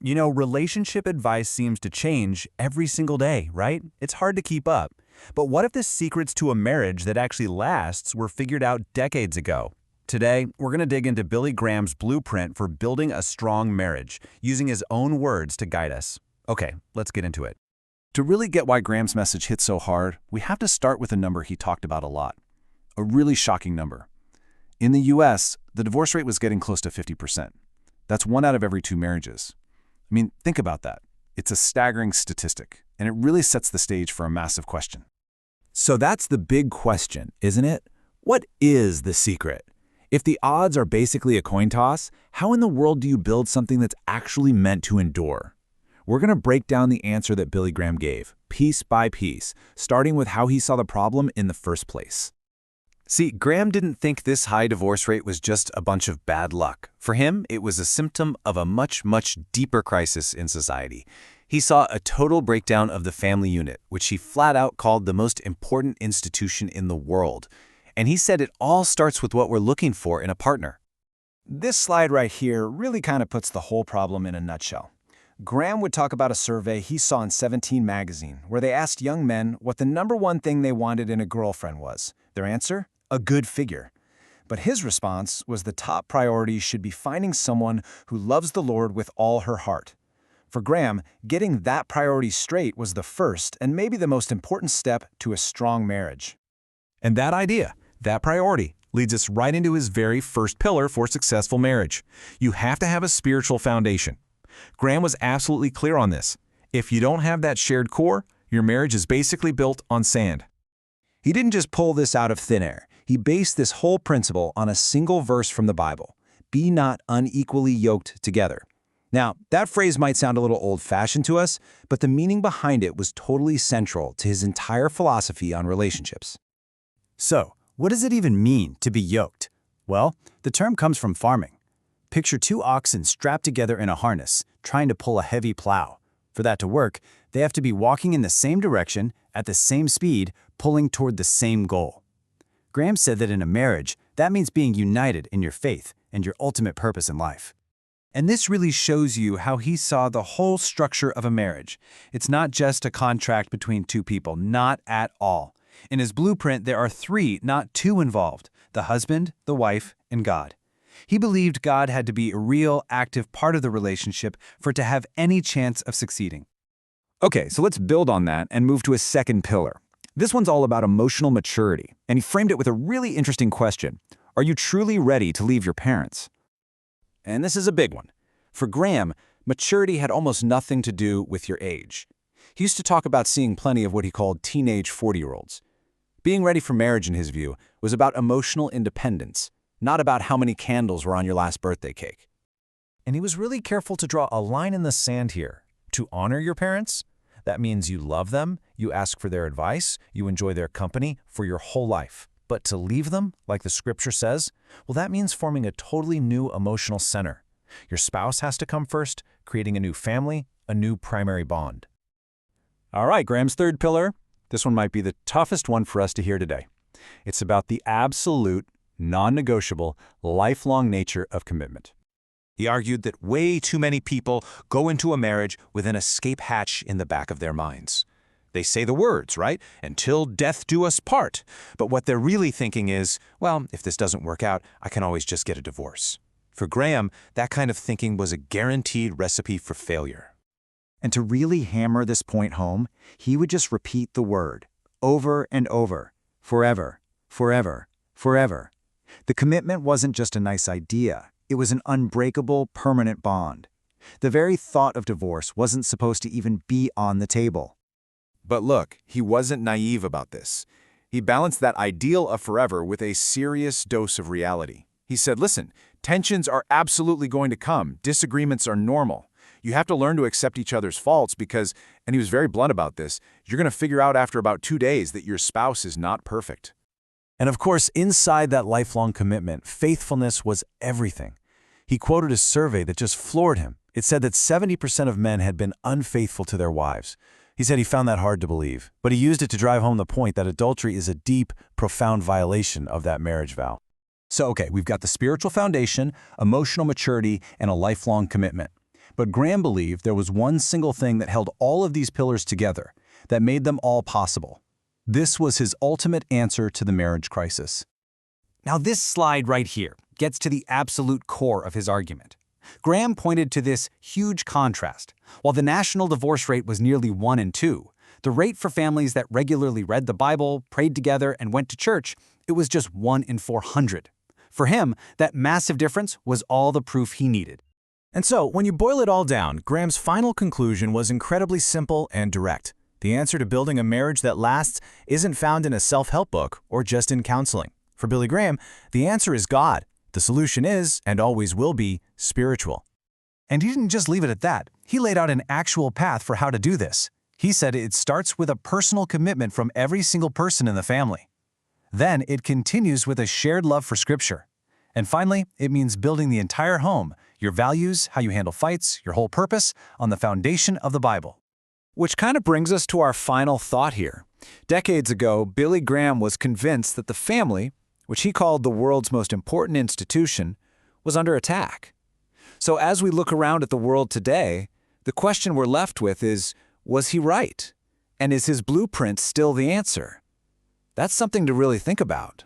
You know, relationship advice seems to change every single day, right? It's hard to keep up. But what if the secrets to a marriage that actually lasts were figured out decades ago? Today, we're going to dig into Billy Graham's blueprint for building a strong marriage, using his own words to guide us. Okay, let's get into it. To really get why Graham's message hit so hard, we have to start with a number he talked about a lot. A really shocking number. In the US, the divorce rate was getting close to 50%. That's 1 out of every 2 marriages. I mean, think about that. It's a staggering statistic, and it really sets the stage for a massive question. So that's the big question, isn't it? What is the secret? If the odds are basically a coin toss, how in the world do you build something that's actually meant to endure? We're going to break down the answer that Billy Graham gave, piece by piece, starting with how he saw the problem in the first place. See, Graham didn't think this high divorce rate was just a bunch of bad luck. For him, it was a symptom of a much, much deeper crisis in society. He saw a total breakdown of the family unit, which he flat out called the most important institution in the world. And he said it all starts with what we're looking for in a partner. This slide right here really kind of puts the whole problem in a nutshell. Graham would talk about a survey he saw in 17 magazine, where they asked young men what the #1 thing they wanted in a girlfriend was. Their answer? A good figure. But his response was the top priority should be finding someone who loves the Lord with all her heart. For Graham, getting that priority straight was the first and maybe the most important step to a strong marriage. And that idea, that priority, leads us right into his very first pillar for successful marriage. You have to have a spiritual foundation. Graham was absolutely clear on this. If you don't have that shared core, your marriage is basically built on sand. He didn't just pull this out of thin air. He based this whole principle on a single verse from the Bible. Be not unequally yoked together. Now, that phrase might sound a little old-fashioned to us, but the meaning behind it was totally central to his entire philosophy on relationships. So, what does it even mean to be yoked? Well, the term comes from farming. Picture 2 oxen strapped together in a harness, trying to pull a heavy plow. For that to work, they have to be walking in the same direction, at the same speed, pulling toward the same goal. Graham said that in a marriage, that means being united in your faith and your ultimate purpose in life. And this really shows you how he saw the whole structure of a marriage. It's not just a contract between 2 people, not at all. In his blueprint, there are 3, not 2 involved: the husband, the wife, and God. He believed God had to be a real, active part of the relationship for it to have any chance of succeeding. Okay, so let's build on that and move to a second pillar. This one's all about emotional maturity, and he framed it with a really interesting question. Are you truly ready to leave your parents? And this is a big one. For Graham, maturity had almost nothing to do with your age. He used to talk about seeing plenty of what he called teenage 40-year-olds. Being ready for marriage, in his view, was about emotional independence, not about how many candles were on your last birthday cake. And he was really careful to draw a line in the sand here. To honor your parents, that means you love them, you ask for their advice, you enjoy their company for your whole life. But to leave them, like the scripture says, well, that means forming a totally new emotional center. Your spouse has to come first, creating a new family, a new primary bond. All right, Graham's third pillar. This one might be the toughest one for us to hear today. It's about the absolute, non-negotiable, lifelong nature of commitment. He argued that way too many people go into a marriage with an escape hatch in the back of their minds. They say the words, right? Until death do us part. But what they're really thinking is, well, if this doesn't work out, I can always just get a divorce. For Graham, that kind of thinking was a guaranteed recipe for failure. And to really hammer this point home, he would just repeat the word over and over, forever, forever, forever. The commitment wasn't just a nice idea. It was an unbreakable, permanent bond. The very thought of divorce wasn't supposed to even be on the table. But look, he wasn't naive about this. He balanced that ideal of forever with a serious dose of reality. He said, listen, tensions are absolutely going to come. Disagreements are normal. You have to learn to accept each other's faults because, and he was very blunt about this, you're going to figure out after about 2 days that your spouse is not perfect. And of course, inside that lifelong commitment, faithfulness was everything. He quoted a survey that just floored him. It said that 70% of men had been unfaithful to their wives. He said he found that hard to believe, but he used it to drive home the point that adultery is a deep, profound violation of that marriage vow. So, okay, we've got the spiritual foundation, emotional maturity, and a lifelong commitment. But Graham believed there was one single thing that held all of these pillars together, that made them all possible. This was his ultimate answer to the marriage crisis. Now this slide right here gets to the absolute core of his argument. Graham pointed to this huge contrast. While the national divorce rate was nearly 1 in 2, the rate for families that regularly read the Bible, prayed together, and went to church, it was just 1 in 400. For him, that massive difference was all the proof he needed. And so, when you boil it all down, Graham's final conclusion was incredibly simple and direct. The answer to building a marriage that lasts isn't found in a self-help book or just in counseling. For Billy Graham, the answer is God. The solution is, and always will be, spiritual. And he didn't just leave it at that. He laid out an actual path for how to do this. He said it starts with a personal commitment from every single person in the family. Then it continues with a shared love for Scripture. And finally, it means building the entire home, your values, how you handle fights, your whole purpose, on the foundation of the Bible. Which kind of brings us to our final thought here. Decades ago, Billy Graham was convinced that the family, which he called the world's most important institution, was under attack. So as we look around at the world today, the question we're left with is, was he right? And is his blueprint still the answer? That's something to really think about.